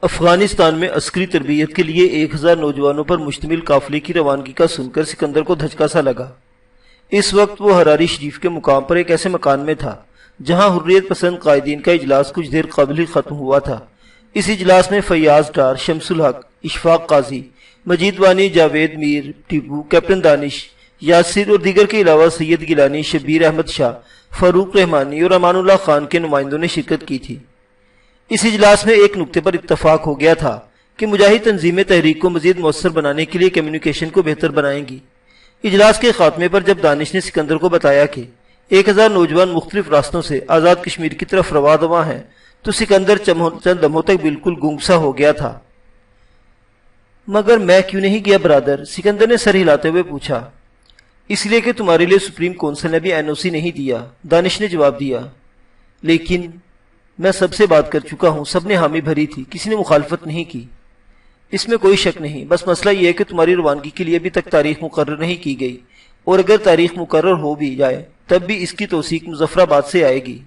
افغانستان میں عسکری تربیت کے لیے 1000 نوجوانوں پر مشتمل قافلے کی روانگی کا سن کر سکندر کو دھچکا سا لگا۔ اس وقت وہ حراری شریف کے مقام پر ایک ایسے مکان میں تھا جہاں حریت پسند قائدین کا اجلاس کچھ دیر قبل ہی ختم ہوا تھا۔ اس اجلاس میں فیاض ڈار، شمس الحق، اشفاق قاضی، مجید وانی، جاوید میر، ٹیپو، کیپٹن دانش، یاسر اور دیگر کے علاوہ سید گیلانی، شبیر احمد شاہ، فاروق رحمانی اور امان اللہ خان کے نمائندوں نے شرکت کی تھی۔ اس اجلاس میں ایک نقطے پر اتفاق ہو گیا تھا کہ مجاہد تنظیمیں تحریک کو مزید مؤثر بنانے کے لیے کمیونیکیشن کو بہتر بنائیں گی۔ اجلاس کے خاتمے پر جب دانش نے سکندر کو بتایا کہ 1000 نوجوان مختلف راستوں سے آزاد کشمیر کی طرف رواں دواں ہیں تو سکندر چند لمحوں تک بالکل گنگ سا ہو گیا تھا۔ مگر میں کیوں نہیں گیا برادر؟ سکندر نے سر ہلاتے ہوئے پوچھا۔ اس لیے کہ تمہارے لیے سپریم کونسل نے بھی NOC نہیں دیا، دانش نے جواب دیا۔ لیکن میں سب سے بات کر چکا ہوں، سب نے حامی بھری تھی، کسی نے مخالفت نہیں کی۔ اس میں کوئی شک نہیں، بس مسئلہ یہ ہے کہ تمہاری روانگی کے لیے ابھی تک تاریخ مقرر نہیں کی گئی، اور اگر تاریخ مقرر ہو بھی جائے تب بھی اس کی توثیق مظفر آباد سے آئے گی۔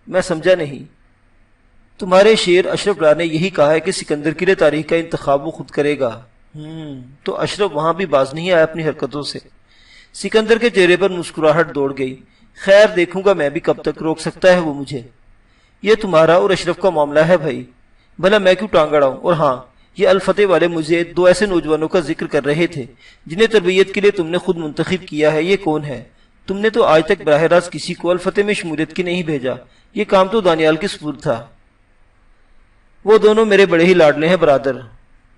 میں سمجھا نہیں۔ تمہارے شیر اشرف ڈار نے یہی کہا ہے کہ سکندر کے لیے تاریخ کا انتخاب وہ خود کرے گا۔ تو اشرف وہاں بھی باز نہیں آیا اپنی حرکتوں سے۔ سکندر کے چہرے پر مسکراہٹ دوڑ گئی۔ خیر دیکھوں گا میں بھی کب تک روک سکتا ہے وہ مجھے۔ یہ تمہارا اور اشرف کا معاملہ ہے بھائی، بھلا میں کیوں ٹانگ اڑاؤں؟ اور ہاں، یہ الفتح والے مجھے 2 ایسے نوجوانوں کا ذکر کر رہے تھے جنہیں تربیت کے لیے تم نے خود منتخب کیا ہے۔ یہ کون ہے؟ تم نے تو آج تک براہ راست کسی کو الفتح میں شمولیت کی نہیں بھیجا۔ یہ کام تو دانیال کے سپرد تھا۔ وہ دونوں میرے بڑے ہی لاڈلے ہیں برادر۔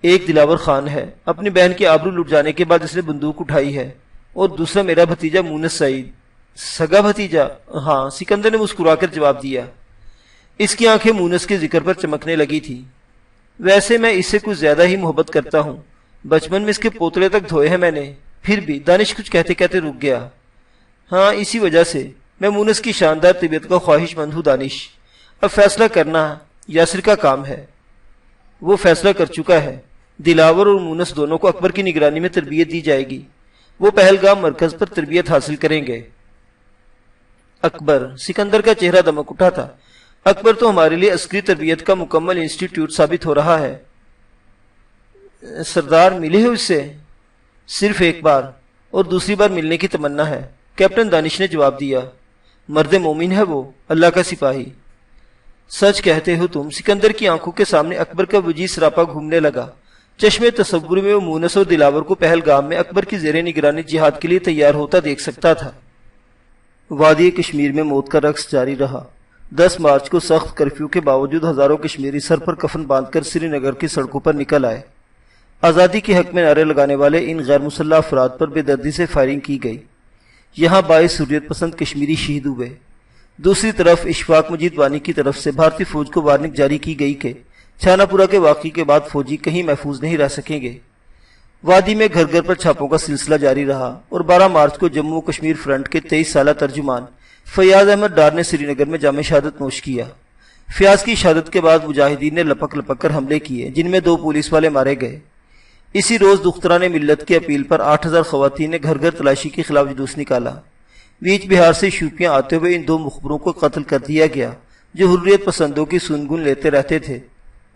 ایک دلاور خان ہے، اپنی بہن کی آبرو لٹ جانے کے بعد اس نے بندوق اٹھائی ہے، اور دوسرا میرا بھتیجا مونس سعید۔ سگا بھتیجا؟ ہاں، سکندر نے مسکرا کر جواب دیا۔ اس کی آنکھیں مونس کے ذکر پر چمکنے لگی تھی۔ ویسے میں اس سے کچھ زیادہ ہی محبت کرتا ہوں، بچپن میں اس کے پوتلے تک دھوئے ہیں میں نے۔ پھر بھی دانش کچھ کہتے کہتے رک گیا۔ ہاں، اسی وجہ سے میں مونس کی شاندار طبیعت کا خواہش مند ہوں دانش۔ اب فیصلہ کرنا یاسر کا کام ہے۔ وہ فیصلہ کر چکا ہے، دلاور اور مونس دونوں کو اکبر کی نگرانی میں تربیت دی جائے گی۔ وہ پہلگام مرکز پر تربیت حاصل کریں گے۔ اکبر؟ سکندر کا چہرہ دمک اٹھا تھا۔ اکبر تو ہمارے لیے عسکری تربیت کا مکمل انسٹیٹیوٹ ثابت ہو رہا ہے۔ سردار ملے ہو اس سے؟ صرف ایک بار، اور دوسری بار ملنے کی تمنا ہے، کیپٹن دانش نے جواب دیا۔ مرد مومن ہے وہ، اللہ کا سپاہی۔ سچ کہتے ہو تم۔ سکندر کی آنکھوں کے سامنے اکبر کا وجیح سراپا گھومنے لگا۔ چشمے تصور میں وہ مونس اور دلاور کو پہلگام میں اکبر کی زیر نگرانی جہاد کے لیے تیار ہوتا دیکھ سکتا تھا۔ وادی کشمیر میں موت کا رقص جاری رہا۔ 10 مارچ کو سخت کرفیو کے باوجود ہزاروں کشمیری سر پر کفن باندھ کر سری نگر کی سڑکوں پر نکل آئے۔ آزادی کے حق میں نعرے لگانے والے ان غیر مسلح افراد پر بے دردی سے فائرنگ کی گئی۔ یہاں 22 حریت پسند کشمیری شہید ہوئے۔ دوسری طرف اشفاق مجید وانی کی طرف سے بھارتی فوج کو وارننگ جاری کی گئی کہ چھانا پورہ کے واقعے کے بعد فوجی کہیں محفوظ نہیں رہ سکیں گے۔ وادی میں گھر گھر پر چھاپوں کا سلسلہ جاری رہا، اور 12 مارچ کو جموں کشمیر فرنٹ کے 23 سالہ ترجمان فیاض احمد ڈار نے سری نگر میں جامع شہادت نوش کیا۔ فیاض کی شہادت کے بعد مجاہدین نے لپک لپک کر حملے کیے، جن میں 2 پولیس والے مارے گئے۔ اسی روز دختران ملت کی اپیل پر 8000 خواتین نے گھر گھر تلاشی کے خلاف جلوس نکالا۔ بیچ بہار سے شوپیاں آتے ہوئے ان 2 مخبروں کو قتل کر دیا گیا جو حریت پسندوں کی سنگن لیتے رہتے تھے۔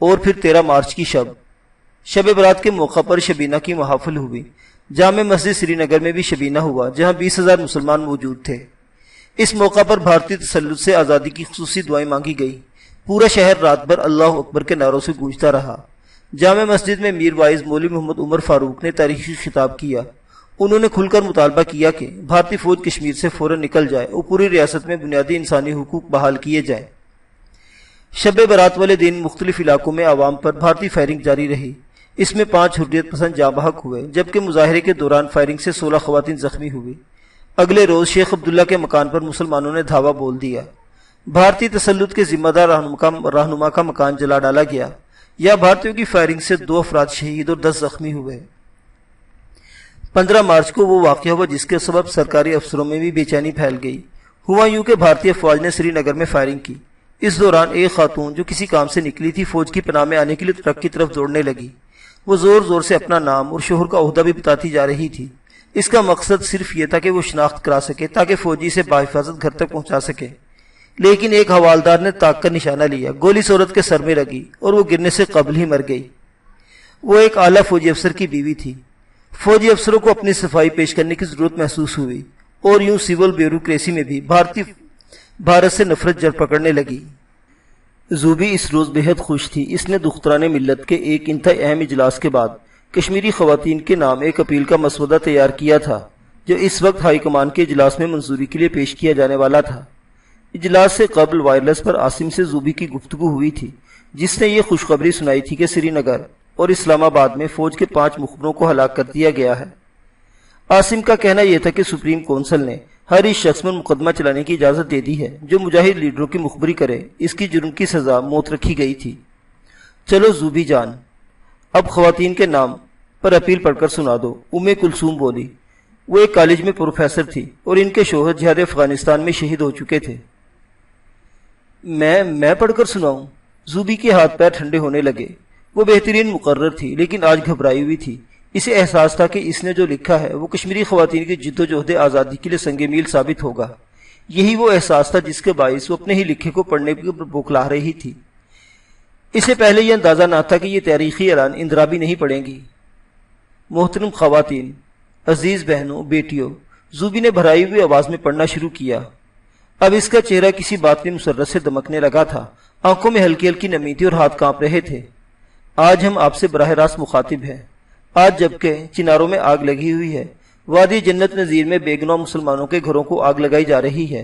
اور پھر 13 مارچ کی شب برات کے موقع پر شبینہ کی محافل ہوئی۔ جامع مسجد سری نگر میں بھی شبینہ ہوا، جہاں 20,000 مسلمان موجود تھے۔ اس موقع پر بھارتی تسلط سے آزادی کی خصوصی دعائیں مانگی گئی۔ پورا شہر رات بھر اللہ اکبر کے نعروں سے گونجتا رہا۔ جامع مسجد میں میر وائز مولوی محمد عمر فاروق نے تاریخی خطاب کیا۔ انہوں نے کھل کر مطالبہ کیا کہ بھارتی فوج کشمیر سے فوراً نکل جائے اور پوری ریاست میں بنیادی انسانی حقوق بحال کیے جائیں۔ شب برات والے دن مختلف علاقوں میں عوام پر بھارتی فائرنگ جاری رہی۔ اس میں 5 حریت پسند جاں بحق ہوئے، جبکہ مظاہرے کے دوران فائرنگ سے 16 خواتین زخمی ہوئی۔ اگلے روز شیخ عبداللہ کے مکان پر مسلمانوں نے دھاوا بول دیا۔ بھارتی تسلط کے ذمہ دار رہنما کا مکان جلا ڈالا گیا۔ یا بھارتیوں کی فائرنگ سے 2 افراد شہید اور 10 زخمی ہوئے۔ 15 مارچ کو وہ واقعہ ہوا جس کے سبب سرکاری افسروں میں بھی بے چینی پھیل گئی۔ ہوا یوں کہ بھارتی افواج نے سری نگر میں فائرنگ کی۔ اس دوران ایک خاتون جو کسی کام سے نکلی تھی فوج کی پناہ میں آنے کے لیے ٹرک کی طرف دوڑنے لگی۔ وہ زور زور سے اپنا نام اور شوہر کا عہدہ بھی بتاتی جا رہی تھی۔ اس کا مقصد صرف یہ تھا کہ وہ شناخت کرا سکے تاکہ فوجی اسے بحفاظت گھر تک پہنچا سکے۔ لیکن ایک حوالدار نے طاق کا نشانہ لیا، گولی اس عورت کے سر میں لگی اور وہ گرنے سے قبل ہی مر گئی۔ وہ ایک اعلیٰ فوجی افسر کی بیوی تھی۔ فوجی افسروں کو اپنی صفائی پیش کرنے کی ضرورت محسوس ہوئی اور یوں سول بیوروکریسی میں بھی بھارت سے نفرت جڑ پکڑنے لگی۔ زوبی اس روز بے حد خوش تھی۔ اس نے دختران ملت کے ایک انتہائی اہم اجلاس کے بعد کشمیری خواتین کے نام ایک اپیل کا مسودہ تیار کیا تھا جو اس وقت ہائی کمان کے اجلاس میں منظوری کے لیے پیش کیا جانے والا تھا۔ اجلاس سے قبل وائرلیس پر عاصم سے زوبی کی گفتگو ہوئی تھی، جس نے یہ خوشخبری سنائی تھی کہ سری نگر اور اسلام آباد میں فوج کے 5 مخبروں کو ہلاک کر دیا گیا ہے۔ عاصم کا کہنا یہ تھا کہ سپریم کونسل نے ہر اس شخص پر مقدمہ چلانے کی اجازت دے دی ہے جو مجاہد لیڈروں کی مخبری کرے۔ اس کی جرم کی سزا موت رکھی گئی تھی۔ چلو زوبی جان، اب خواتین کے نام پر اپیل پڑھ کر سنا دو، کلثوم بولی۔ وہ ایک کالج میں پروفیسر تھی اور ان کے شوہر جہاد افغانستان میں شہید ہو چکے تھے۔ میں پڑھ کر سناؤں؟ زوبی کے ہاتھ پیر ٹھنڈے ہونے لگے۔ وہ بہترین مقرر تھی لیکن آج گھبرائی ہوئی تھی۔ اسے احساس تھا کہ اس نے جو لکھا ہے وہ کشمیری خواتین کی جد و جہد آزادی کے لیے سنگ میل ثابت ہوگا۔ یہی وہ احساس تھا جس کے باعث وہ اپنے ہی لکھے کو پڑھنے کی بوکھلا رہی تھی۔ اسے پہلے یہ اندازہ نہ تھا کہ یہ تاریخی اعلان اندرا بھی نہیں پڑھیں گی۔ محترم خواتین، عزیز بہنوں، بیٹیوں، زوبی نے بھرائی ہوئی آواز میں پڑھنا شروع کیا۔ اب اس کا چہرہ کسی باطنی مسرت سے دمکنے لگا تھا، آنکھوں میں ہلکی ہلکی نمی تھی اور ہاتھ کانپ رہے تھے۔ آج ہم آپ سے براہ راست مخاطب ہیں۔ آج جبکہ چناروں میں آگ لگی ہوئی ہے، وادی جنت نظیر میں بے گناہ مسلمانوں کے گھروں کو آگ لگائی جا رہی ہے،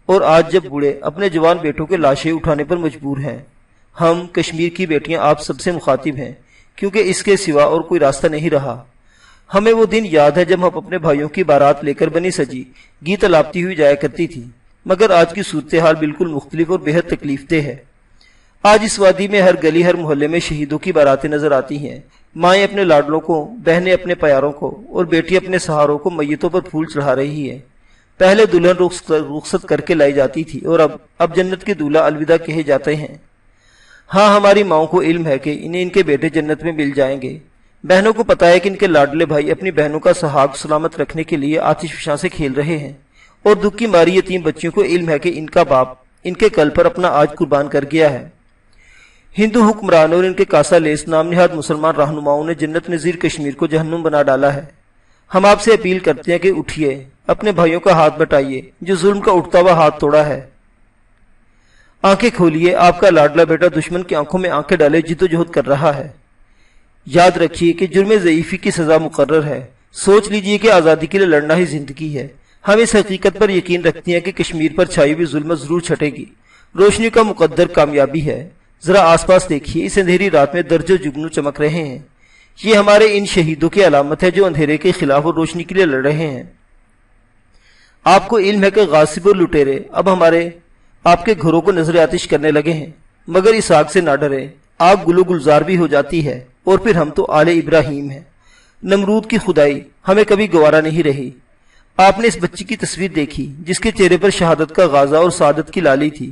اور آج جب بوڑھے اپنے جوان بیٹوں کے لاشیں اٹھانے پر مجبور ہیں، ہم کشمیر کی بیٹیاں آپ سب سے مخاطب ہیں، کیونکہ اس کے سوا اور کوئی راستہ نہیں رہا۔ ہمیں وہ دن یاد ہے جب ہم اپنے بھائیوں کی بارات لے کر بنی سجی گیت الاپتی ہوئی جایا کرتی تھی، مگر آج کی صورتحال بالکل مختلف اور بے حد تکلیف دہ ہے۔ آج اس وادی میں ہر گلی ہر محلے میں شہیدوں کی باراتیں نظر آتی ہیں۔ مائیں اپنے لاڈلوں کو، بہنیں اپنے پیاروں کو اور بیٹی اپنے سہاروں کو میتوں پر پھول چڑھا رہی ہے۔ پہلے دلہن رخصت کر کے لائی جاتی تھی اور اب جنت کے دولہا الوداع کہے جاتے ہیں۔ ہاں، ہماری ماؤں کو علم ہے کہ انہیں ان کے بیٹے جنت میں مل جائیں گے۔ بہنوں کو پتا ہے کہ ان کے لاڈلے بھائی اپنی بہنوں کا سہاگ سلامت رکھنے کے لیے آتش فشاں سے کھیل رہے ہیں، اور دکھ کی ماری یتیم بچیوں کو علم ہے کہ ان کا باپ ان کے کل پر اپنا آج قربان کر گیا ہے۔ ہندو حکمران اور ان کے کاسا لیس نام نہاد مسلمان رہنماؤں نے جنت نظیر کشمیر کو جہنم بنا ڈالا ہے۔ ہم آپ سے اپیل کرتے ہیں کہ اٹھیے، اپنے بھائیوں کا ہاتھ بٹائیے جو ظلم کا اٹھتا ہوا ہاتھ توڑا ہے۔ آنکھیں کھولیے، آپ کا لاڈلا بیٹا دشمن کی آنکھوں میں آنکھیں ڈالے جد و جہد کر رہا ہے۔ یاد رکھیے کہ جرم ضعیفی کی سزا مقرر ہے۔ سوچ لیجئے کہ آزادی کے لیے لڑنا ہی زندگی ہے۔ ہم اس حقیقت پر یقین رکھتی ہیں کہ کشمیر پر چھائی ہوئی ظلمت ضرور چھٹے گی۔ روشنی کا مقدر کامیابی ہے۔ ذرا آس پاس دیکھیے، اس اندھیری رات میں درجوں جگنو چمک رہے ہیں۔ یہ ہمارے ان شہیدوں کی علامت ہے جو اندھیرے کے خلاف اور روشنی کے لیے لڑ رہے ہیں۔ آپ کو علم ہے کہ غاصب اور لٹیرے اب آپ کے گھروں کو نظر آتش کرنے لگے ہیں، مگر اس آگ سے نہ ڈرے۔ آگ گلو گلزار بھی ہو جاتی ہے، اور پھر ہم تو آل ابراہیم ہیں۔ نمرود کی خدائی ہمیں کبھی گوارا نہیں رہی۔ آپ نے اس بچی کی تصویر دیکھی جس کے چہرے پر شہادت کا غازہ اور سعادت کی لالی تھی۔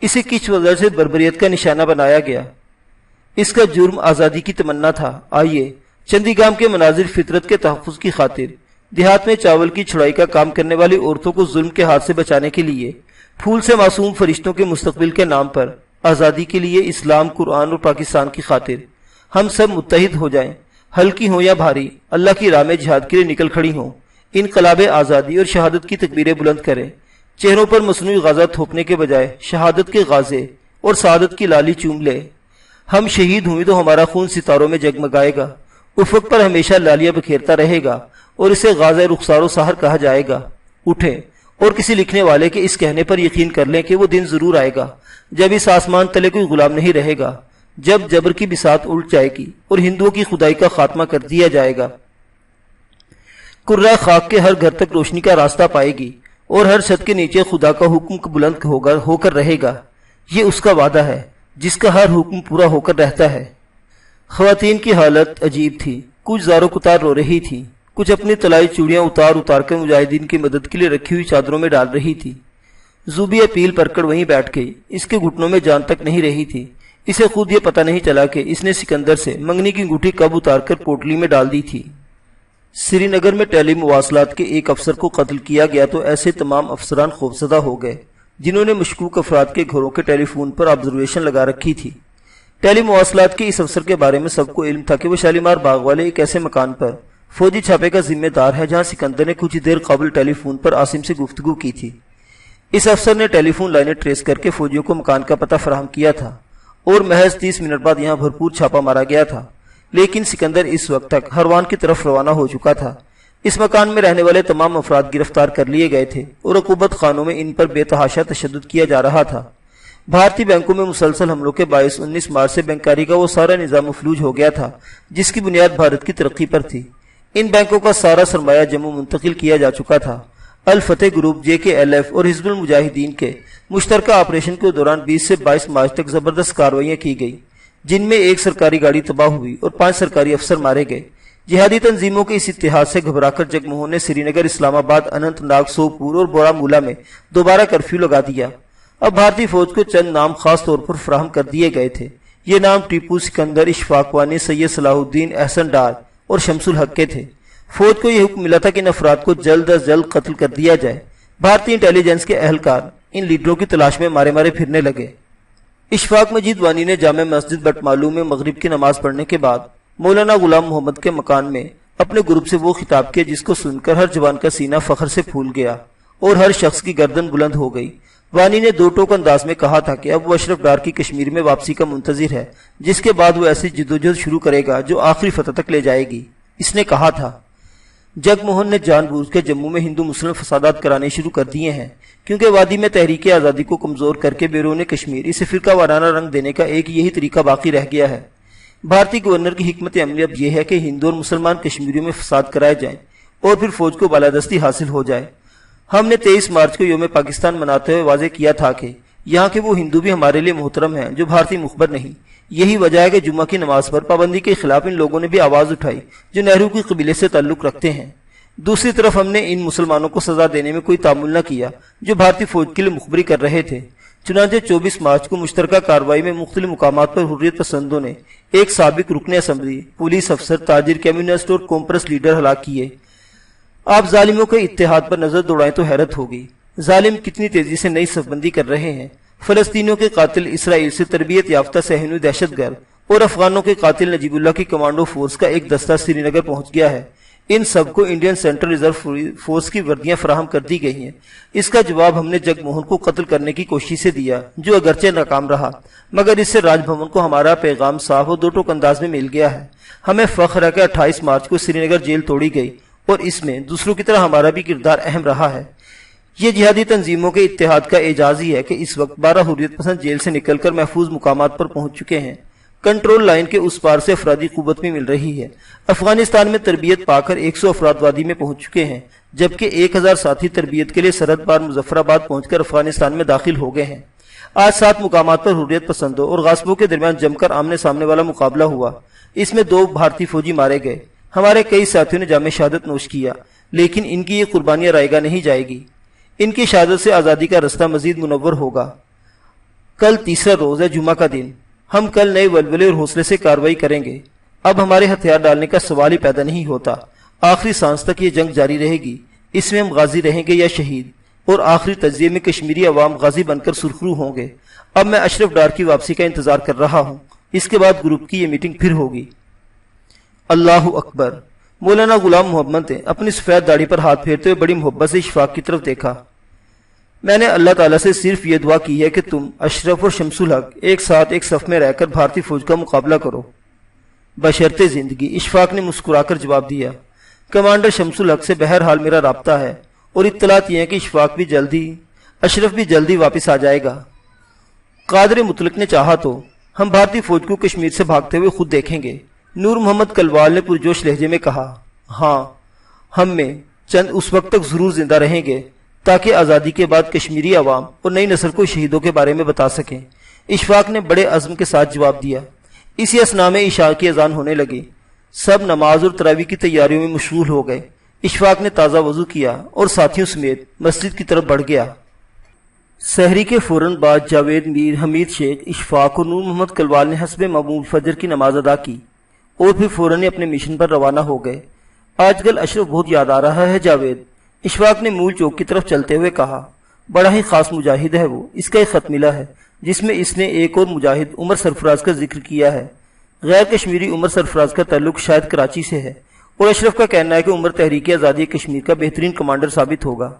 اسے کس وجہ سے بربریت کا نشانہ بنایا گیا؟ اس کا جرم آزادی کی تمنا تھا۔ آئیے، چندی گام کے مناظر فطرت کے تحفظ کی خاطر، دیہات میں چاول کی چھڑائی کا کام کرنے والی عورتوں کو ظلم کے ہاتھ سے بچانے کے لیے، پھول سے معصوم فرشتوں کے مستقبل کے نام پر، آزادی کے لیے، اسلام، قرآن اور پاکستان کی خاطر ہم سب متحد ہو جائیں، ہلکی ہوں یا بھاری، اللہ کی راہ میں جہاد کے لیے نکل کھڑی ہوں، انقلاب آزادی اور شہادت کی تکبیریں بلند کریں، چہروں پر مصنوعی غازہ تھوپنے کے بجائے شہادت کے غازے اور سعادت کی لالی چوم لے۔ ہم شہید ہوئیں تو ہمارا خون ستاروں میں جگمگائے گا، افق پر ہمیشہ لالیاں بکھیرتا رہے گا، اور اسے غازہ رخسار و سحر کہا جائے گا۔ اٹھیں اور کسی لکھنے والے کے اس کہنے پر یقین کر لیں کہ وہ دن ضرور آئے گا جب اس آسمان تلے کوئی غلام نہیں رہے گا، جب جبر کی بساط الٹ جائے گی اور ہندوؤں کی خدائی کا خاتمہ کر دیا جائے گا۔ کرہ خاک کے ہر گھر تک روشنی کا راستہ پائے گی، اور ہر چھت کے نیچے خدا کا حکم بلند ہو کر رہے گا۔ یہ اس کا وعدہ ہے جس کا ہر حکم پورا ہو کر رہتا ہے۔ خواتین کی حالت عجیب تھی، کچھ زارو کتار رو رہی تھی، کچھ اپنی طلائی چوڑیاں اتار کر مجاہدین کی مدد کے لیے رکھی ہوئی چادروں میں ڈال رہی تھی۔ زوبی اپیل پر کر وہیں بیٹھ گئی، اس کے گھٹنوں میں جان تک نہیں رہی تھی۔ اسے خود یہ پتہ نہیں چلا کہ اس نے سکندر سے منگنی کی انگوٹھی کب اتار کر پوٹلی میں ڈال دی تھی۔ سری نگر میں ٹیلی مواصلات کے ایک افسر کو قتل کیا گیا تو ایسے تمام افسران خوفزدہ ہو گئے۔ جنہوں نے مشکوک افراد کے گھروں کے ٹیلی فون پر آبزرویشن لگا رکھی تھی۔ ٹیلی مواصلات کے اس افسر کے بارے میں سب کو علم تھا کہ وہ شالیمار باغ والے ایک ایسے مکان پر فوجی چھاپے کا ذمہ دار ہے جہاں سکندر نے کچھ دیر قبل ٹیلی فون پر عاصم سے گفتگو کی تھی۔ اس افسر نے ٹیلی فون لائنیں ٹریس کر کے فوجیوں کو مکان کا پتہ فراہم کیا تھا اور محض 30 منٹ بعد یہاں بھرپور چھاپا مارا گیا تھا، لیکن سکندر اس وقت تک ہروان کی طرف روانہ ہو چکا تھا۔ اس مکان میں رہنے والے تمام افراد گرفتار کر لیے گئے تھے اور عقوبت خانوں میں ان پر بے تحاشا تشدد کیا جا رہا تھا۔ بھارتی بینکوں میں مسلسل حملوں کے باعث 19 مارچ سے بینکاری کا وہ سارا نظام مفلوج ہو گیا تھا جس کی بنیاد بھارت کی ترقی پر تھی۔ ان بینکوں کا سارا سرمایہ جموں منتقل کیا جا چکا تھا۔ الفتح گروپ، JKLF اور حزب المجاہدین کے مشترکہ آپریشن کے دوران 20 سے 22 مارچ تک زبردست کارروائیاں کی گئی، جن میں ایک سرکاری گاڑی تباہ ہوئی اور 5 سرکاری افسر مارے گئے۔ جہادی تنظیموں کے اس اتحاد سے گھبرا کر جگ موہن نے سری نگر، اسلام آباد، اننت ناگ، سوپور اور بورا مولہ میں دوبارہ کرفیو لگا دیا۔ اب بھارتی فوج کو چند نام خاص طور پر فراہم کر دیے گئے تھے۔ یہ نام ٹیپو، سکندر، اشفاق وانی، سید صلاح الدین، احسن ڈار اور شمس الحق کے تھے۔ فوج کو یہ حکم ملا تھا کہ ان افراد کو جلد از جلد قتل کر دیا جائے۔ بھارتی انٹیلی جنس کے اہلکار ان لیڈروں کی تلاش میں مارے مارے پھرنے لگے۔ اشفاق مجید وانی نے جامع مسجد بٹ معلوم میں مغرب کی نماز پڑھنے کے بعد مولانا غلام محمد کے مکان میں اپنے گروپ سے وہ خطاب کیا جس کو سن کر ہر جوان کا سینہ فخر سے پھول گیا اور ہر شخص کی گردن بلند ہو گئی۔ وانی نے 2 ٹوک انداز میں کہا تھا کہ اب وہ اشرف ڈار کی کشمیر میں واپسی کا منتظر ہے، جس کے بعد وہ ایسی جدوجہد شروع کرے گا جو آخری فتح تک لے جائے گی۔ اس نے کہا تھا، جگ موہن نے جان بوجھ کے جموں میں ہندو مسلم فسادات کرانے شروع کر دیے ہیں، کیونکہ وادی میں تحریک آزادی کو کمزور کر کے بیرون کشمیر اسے فرقہ وارانہ رنگ دینے کا ایک یہی طریقہ باقی رہ گیا ہے۔ بھارتی گورنر کی حکمت عملی اب یہ ہے کہ ہندو اور مسلمان کشمیریوں میں فساد کرائے جائیں اور پھر فوج کو بالادستی حاصل ہو جائے۔ ہم نے 23 مارچ کو یوم پاکستان مناتے ہوئے واضح کیا تھا کہ یہاں کے وہ ہندو بھی ہمارے لیے محترم ہیں جو بھارتی مخبر نہیں۔ یہی وجہ ہے کہ جمعہ کی نماز پر پابندی کے خلاف ان لوگوں نے بھی آواز اٹھائی جو نہرو کے قبیلے سے تعلق رکھتے ہیں۔ دوسری طرف ہم نے ان مسلمانوں کو سزا دینے میں کوئی تعامل نہ کیا جو بھارتی فوج کے لیے مخبری کر رہے تھے۔ چنانچہ 24 مارچ کو مشترکہ کارروائی میں مختلف مقامات پر حریت پسندوں نے ایک سابق رکن اسمبلی، پولیس افسر، تاجر، کمیونسٹ اور کومپرس لیڈر ہلاک کیے۔ آپ ظالموں کے اتحاد پر نظر دوڑائیں تو حیرت ہوگی۔ ظالم کتنی تیزی سے نئی صف بندی کر رہے ہیں۔ فلسطینیوں کے قاتل اسرائیل سے تربیت یافتہ صہیونی دہشت گرد اور افغانوں کے قاتل نجیب اللہ کی کمانڈو فورس کا ایک دستہ سری نگر پہنچ گیا ہے۔ ان سب کو انڈین سینٹرل ریزرو فورس کی وردیاں فراہم کر دی گئی ہیں۔ اس کا جواب ہم نے جگ موہن کو قتل کرنے کی کوشش سے دیا، جو اگرچہ ناکام رہا، مگر اس سے راج بھون کو ہمارا پیغام صاف اور 2 ٹوک انداز میں مل گیا ہے۔ ہمیں فخر ہے کہ 28 مارچ کو سری نگر جیل توڑی گئی اور اس میں دوسروں کی طرح ہمارا بھی کردار اہم رہا ہے۔ یہ جہادی تنظیموں کے اتحاد کا اعجاز ہی ہے کہ اس وقت 12 حریت پسند جیل سے نکل کر محفوظ مقامات پر پہنچ چکے ہیں۔ کنٹرول لائن کے اس پار سے افرادی قوت بھی مل رہی ہے۔ افغانستان میں تربیت پا کر 100 افراد وادی میں پہنچ چکے ہیں، جبکہ 1000 ساتھی تربیت کے لیے سرحد پار مظفر آباد پہنچ کر افغانستان میں داخل ہو گئے ہیں۔ آج 7 مقامات پر حریت پسندوں اور غاصبوں کے درمیان جم کر آمنے سامنے والا مقابلہ ہوا۔ اس میں 2 بھارتی فوجی مارے گئے۔ ہمارے کئی ساتھیوں نے جام شہادت نوش کیا، لیکن ان کی یہ قربانیاں رائیگاں نہیں جائے گی۔ ان کی شہادت سے آزادی کا رستہ مزید منور ہوگا۔ کل تیسرا روز ہے، جمعہ کا دن۔ ہم کل نئے ولولے اور حوصلے سے کارروائی کریں گے۔ اب ہمارے ہتھیار ڈالنے کا سوال ہی پیدا نہیں ہوتا۔ آخری سانس تک یہ جنگ جاری رہے گی۔ اس میں ہم غازی رہیں گے یا شہید، اور آخری تجزیے میں کشمیری عوام غازی بن کر سرخرو ہوں گے۔ اب میں اشرف ڈار کی واپسی کا انتظار کر رہا ہوں۔ اس کے بعد گروپ کی یہ میٹنگ پھر ہوگی۔ اللہ اکبر۔ مولانا غلام محمد نے اپنی سفید داڑھی پر ہاتھ پھیرتے ہوئے بڑی محبت سے اشفاق کی طرف دیکھا۔ میں نے اللہ تعالیٰ سے صرف یہ دعا کی ہے کہ تم اشرف اور شمس الحق ایک ساتھ ایک صف میں رہ کر بھارتی فوج کا مقابلہ کرو بشرط زندگی۔ اشفاق نے مسکرا کر جواب دیا، کمانڈر شمس الحق سے بہرحال میرا رابطہ ہے، اور اطلاعات یہ ہے کہ اشرف بھی جلدی واپس آ جائے گا۔ قادر مطلق نے چاہا تو ہم بھارتی فوج کو کشمیر سے بھاگتے ہوئے خود دیکھیں گے۔ نور محمد کلوال نے پرجوش لہجے میں کہا، ہاں، ہم میں چند اس وقت تک ضرور زندہ رہیں گے تاکہ آزادی کے بعد کشمیری عوام اور نئی نسل کو شہیدوں کے بارے میں بتا سکیں۔ اشفاق نے بڑے عزم کے ساتھ جواب دیا۔ اسی اثنا میں عشاء کی اذان ہونے لگی۔ سب نماز اور تراویح کی تیاریوں میں مشغول ہو گئے۔ اشفاق نے تازہ وضو کیا اور ساتھیوں سمیت مسجد کی طرف بڑھ گیا۔ سحری کے فوراً بعد جاوید میر، حمید شیخ، اشفاق اور نور محمد کلوال نے حسب معمول فجر کی نماز ادا کی اور پھر فوراً اپنے مشن پر روانہ ہو گئے۔ آج کل اشرف بہت یاد آ رہا ہے جاوید، اشفاق نے مول چوک کی طرف چلتے ہوئے کہا۔ بڑا ہی خاص مجاہد ہے وہ، اس کا ایک خط ملا ہے جس میں اس نے ایک اور مجاہد عمر سرفراز کا ذکر کیا ہے۔ غیر کشمیری عمر سرفراز کا تعلق شاید کراچی سے ہے، اور اشرف کا کہنا ہے کہ عمر تحریک آزادی کشمیر کا بہترین کمانڈر ثابت ہوگا۔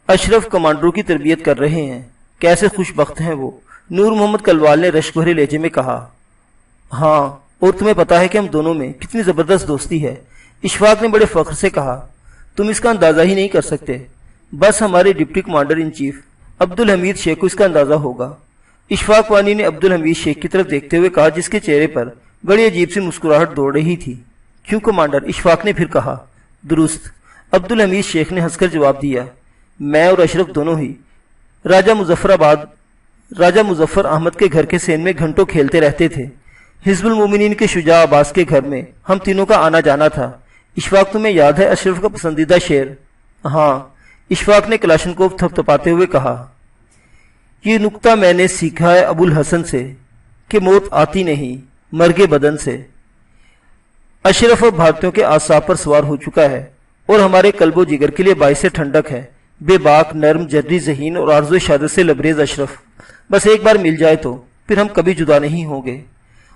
اشرف کمانڈروں کی تربیت کر رہے ہیں، کیسے خوش بخت ہیں وہ، نور محمد کلوال نے رشک بھرے لہجے میں کہا۔ ہاں، اور تمہیں پتا ہے کہ ہم دونوں میں کتنی زبردست دوستی ہے، اشفاق نے بڑے فخر سے کہا۔ تم اس کا اندازہ ہی نہیں کر سکتے، بس ہمارے deputy commander in chief Abdul Hamid Sheikh کو اس کا اندازہ ہوگا۔ اشفاق وانی نے عبدالحمید شیخ کی طرف دیکھتے ہوئے کہا، جس کے چہرے پر بڑی عجیب سی مسکراہٹ دوڑ رہی تھی۔ کیوں کمانڈر؟ اشفاق نے پھر کہا۔ درست، عبدالحمید شیخ نے ہنس کر جواب دیا۔ میں اور اشرف دونوں ہی راجہ مظفر احمد کے گھر کے سین میں گھنٹوں کھیلتے رہتے تھے۔ حزب المومنین کے شجاع عباس کے گھر میں ہم تینوں کا آنا جانا تھا۔ اشفاق تمہیں یاد ہے اشرف کا پسندیدہ شعر؟ ہاں، اشفاق نے کلاشنکوف تھپتھپاتے ہوئے کہا۔ یہ نکتہ میں نے سیکھا ہے ابو الحسن سے کہ موت آتی نہیں مرگ بدن سے۔ اشرف اب بھارتیوں کے اعصاب پر سوار ہو چکا ہے اور ہمارے قلب و جگر کے لیے باعث ٹھنڈک ہے۔ بے باک، نرم، جری ذہین اور آرزو شہادت سے لبریز اشرف، بس ایک بار مل جائے تو پھر ہم کبھی جدا نہیں ہوں گے۔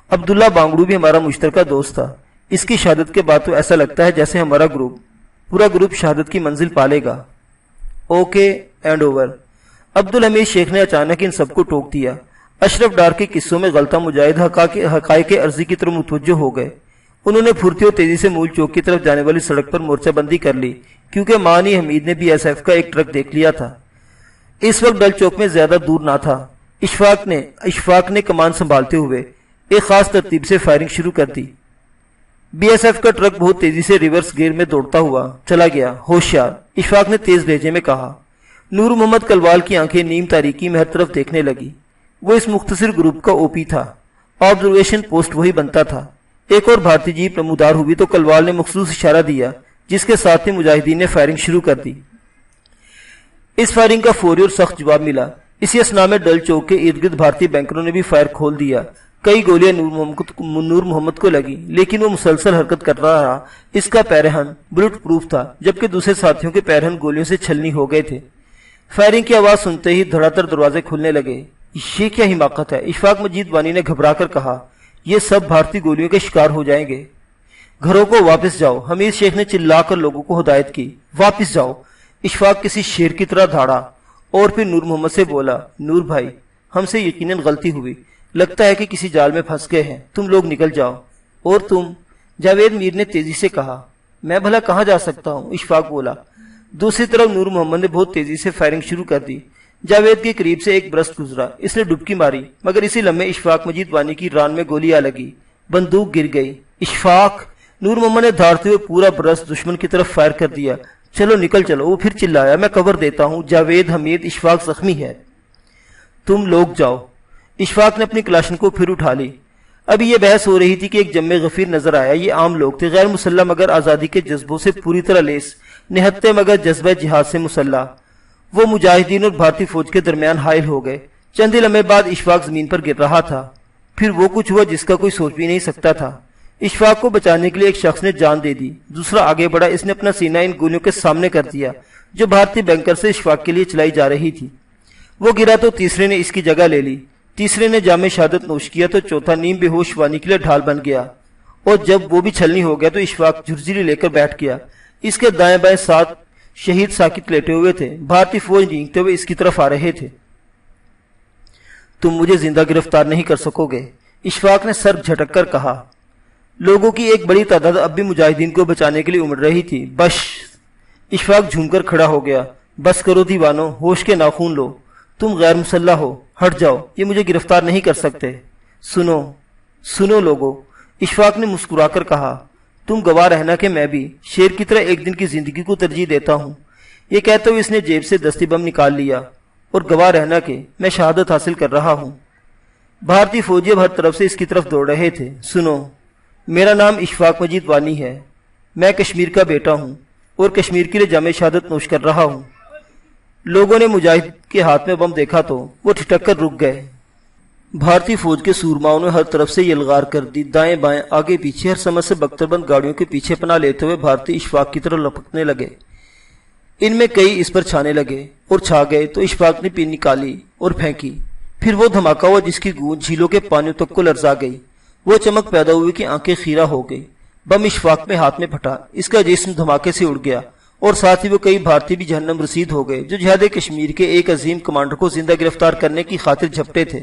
عبداللہ بانگڑو بھی ہمارا مشترکہ دوست تھا۔ اس کی شہادت کے بعد تو ایسا لگتا ہے جیسے ہمارا پورا گروپ شہادت کی منزل پالے گا۔ Okay and over. Abdul Hamid Sheikh نے اچانک ان سب کو ٹوک دیا۔ اشرف ڈار کے قصوں میں غلطہ مجاہد حقائق عرضی کی طرف متوجہ ہو گئے۔ انہوں نے پھرتی اور تیزی سے مول چوک کی طرف جانے والی سڑک پر مورچہ بندی کر لی، کیونکہ مانی حمید نے بھی BSF کا ایک ٹرک دیکھ لیا تھا۔ اس وقت ڈل چوک میں زیادہ دور نہ تھا۔ اشفاق نے کمان سنبھالتے ہوئے ایک خاص ترتیب سے فائرنگ شروع کر دی۔ BSF کا ٹرک بہت تیزی سے ریورس گیئر میں دوڑتا ہوا چلا گیا۔ ہوشیار، اشفاق نے تیز لہجے میں کہا۔ نور محمد کلوال کی آنکھیں نیم تاریکی میں ہر طرف دیکھنے لگی۔ وہ اس مختصر گروپ کا OP تھا، آبزرویشن پوسٹ وہی بنتا تھا۔ ایک اور بھارتی جیپ نمودار ہوئی تو کلوال نے مخصوص اشارہ دیا، جس کے ساتھ ہی مجاہدین نے فائرنگ شروع کر دی۔ اس فائرنگ کا فوری اور سخت جواب ملا۔ اسی اثناء میں ڈل چوک کے ارد گرد بھارتی بینکروں نے بھی فائر کھول دیا۔ کئی گولیاں نور محمد کو لگی، لیکن وہ مسلسل حرکت کر رہا رہا۔ اس کا پیرہن بلٹ پروف تھا، جبکہ دوسرے ساتھیوں کے پیرہن گولیوں سے چھلنی ہو گئے تھے۔ فائرنگ کی آواز سنتے ہی دھڑا دھڑ دروازے کھلنے لگے۔ یہ کیا حماقت ہے، اشفاق مجید وانی نے گھبرا کر کہا۔ یہ سب بھارتی گولیوں کے شکار ہو جائیں گے۔ گھروں کو واپس جاؤ، حمید شیخ نے چلا کر لوگوں کو ہدایت کی۔ واپس جاؤ، اشفاق کسی شیر کی طرح دھاڑا اور پھر نور محمد سے بولا۔ نور بھائی، ہم سے یقیناً غلطی ہوئی، لگتا ہے کہ کسی جال میں پھنس گئے ہیں، تم لوگ نکل جاؤ۔ اور تم؟ جاوید میر نے تیزی سے کہا۔ میں بھلا کہاں جا سکتا ہوں، اشفاق بولا۔ دوسری طرف نور محمد نے بہت تیزی سے فائرنگ شروع کر دی۔ جاوید کے قریب سے ایک برسٹ گزرا، اس نے ڈبکی ماری، مگر اسی لمحے اشفاق مجید وانی کی ران میں گولی آ لگی، بندوق گر گئی۔ اشفاق! نور محمد نے دھاڑتے ہوئے پورا برسٹ دشمن کی طرف فائر کر دیا۔ چلو نکل چلو، وہ پھر چلایا۔ میں کور دیتا ہوں، جاوید، حمید، اشفاق زخمی ہے، تم لوگ جاؤ۔ اشفاق نے اپنی کلاشن کو پھر اٹھا لی۔ ابھی یہ بحث ہو رہی تھی کہ ایک جمع غفیر نظر آیا۔ یہ عام لوگ تھے، غیر مسلح مگر آزادی کے جذبوں سے پوری طرح لیس، نہتے مگر جذبہ جہاد سے مسلح۔ وہ مجاہدین اور بھارتی فوج کے درمیان حائل ہو گئے۔ چند لمحے بعد اشفاق زمین پر گر رہا تھا۔ پھر وہ کچھ ہوا جس کا کوئی سوچ بھی نہیں سکتا تھا۔ اشفاق کو بچانے کے لیے ایک شخص نے جان دے دی، دوسرا آگے بڑھا، اس نے اپنا سینہ ان گولیوں کے سامنے کر دیا جو بھارتی بینکر سے اشفاق کے لیے چلائی جا رہی تھی۔ وہ گرا تو تیسرے نے اس کی جگہ لے لی، تیسرے نے جام شہادت نوش کیا تو چوتھا نیم بے ہوش وانی کے لیے ڈھال بن گیا، اور جب وہ بھی چھلنی ہو گیا تو اشفاق جھرجھری لے کر بیٹھ گیا۔ اس کے دائیں بائیں 7 شہید ساکت لیٹے ہوئے تھے، بھارتی فوج رینگتے ہوئے اس کی طرف آ رہے تھے۔ تم مجھے زندہ گرفتار نہیں کر سکو گے، اشفاق نے سر جھٹک کر کہا۔ لوگوں کی ایک بڑی تعداد اب بھی مجاہدین کو بچانے کے لیے امڑ رہی تھی۔ بش! اشفاق جھوم کر کھڑا ہو گیا۔ بس کرو دیوانو، ہوش کے ناخون لو، تم غیر مسلح ہو، ہٹ جاؤ، یہ مجھے گرفتار نہیں کر سکتے۔ سنو لوگو، اشفاق نے مسکرا کر کہا، تم گواہ رہنا کہ میں بھی شیر کی طرح ایک دن کی زندگی کو ترجیح دیتا ہوں۔ یہ کہتے ہوئے اس نے جیب سے دستی بم نکال لیا، اور گواہ رہنا کہ میں شہادت حاصل کر رہا ہوں۔ بھارتی فوجی اب ہر طرف سے اس کی طرف دوڑ رہے تھے۔ سنو، میرا نام اشفاق مجید وانی ہے، میں کشمیر کا بیٹا ہوں اور کشمیر کے لیے جام شہادت نوش کر رہا ہوں۔ لوگوں نے مجاہد کے ہاتھ میں بم دیکھا تو وہ ٹھٹک کر رک گئے۔ بھارتی فوج کے سورماؤں نے ہر طرف سے یلغار کر دی، دائیں بائیں آگے پیچھے ہر سمت سے بختر بند گاڑیوں کے پیچھے پناہ لیتے ہوئے بھارتی اشفاق کی طرف لپکنے لگے۔ ان میں کئی اس پر چھانے لگے اور چھا گئے تو اشفاق نے پین نکالی اور پھینکی۔ پھر وہ دھماکہ ہوا جس کی گونج جھیلوں کے پانیوں تک کو لرزا گئی۔ وہ چمک پیدا ہوئی کہ آنکھیں خیرہ ہو گئی۔ بم اشفاق میں ہاتھ میں پھٹا، اس کا جسم دھماکے سے اڑ گیا اور ساتھ ہی وہ کئی بھارتی بھی جہنم رسید ہو گئے جو جہاد کشمیر کے ایک عظیم کمانڈر کو زندہ گرفتار کرنے کی خاطر جھپٹے تھے۔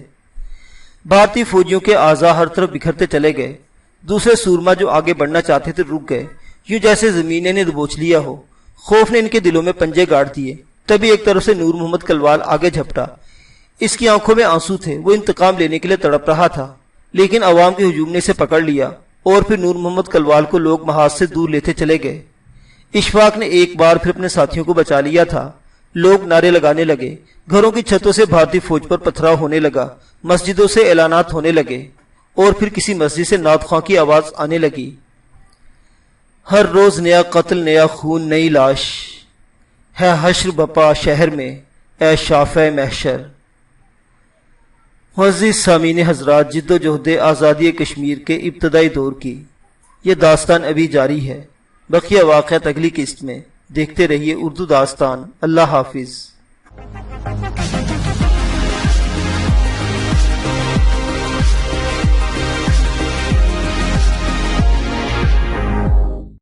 بھارتی فوجیوں کے اعضاء ہر طرف بکھرتے چلے گئے۔ دوسرے سورما جو آگے بڑھنا چاہتے تھے رک گئے، یوں جیسے زمین نے دبوچ لیا ہو۔ خوف نے ان کے دلوں میں پنجے گاڑ دیے۔ تبھی ایک طرف سے نور محمد کلوال آگے جھپٹا۔ اس کی آنکھوں میں آنسو تھے، وہ انتقام لینے کے لیے تڑپ رہا تھا، لیکن عوام کے ہجوم نے اسے پکڑ لیا اور پھر نور محمد کلوال کو لوگ محاذ سے دور لیتے چلے گئے۔ اشفاق نے ایک بار پھر اپنے ساتھیوں کو بچا لیا تھا۔ لوگ نعرے لگانے لگے، گھروں کی چھتوں سے بھارتی فوج پر پتھراؤ ہونے لگا، مسجدوں سے اعلانات ہونے لگے اور پھر کسی مسجد سے نعت خواں کی آواز آنے لگی۔ ہر روز نیا قتل، نیا خون، نئی لاش، ہے حشر بپا شہر میں، اے شافع محشر۔ معزز سامعین حضرات، جد و جہد آزادی کشمیر کے ابتدائی دور کی یہ داستان ابھی جاری ہے۔ بقیہ واقعات اگلی قسط میں۔ دیکھتے رہیے اردو داستان۔ اللہ حافظ۔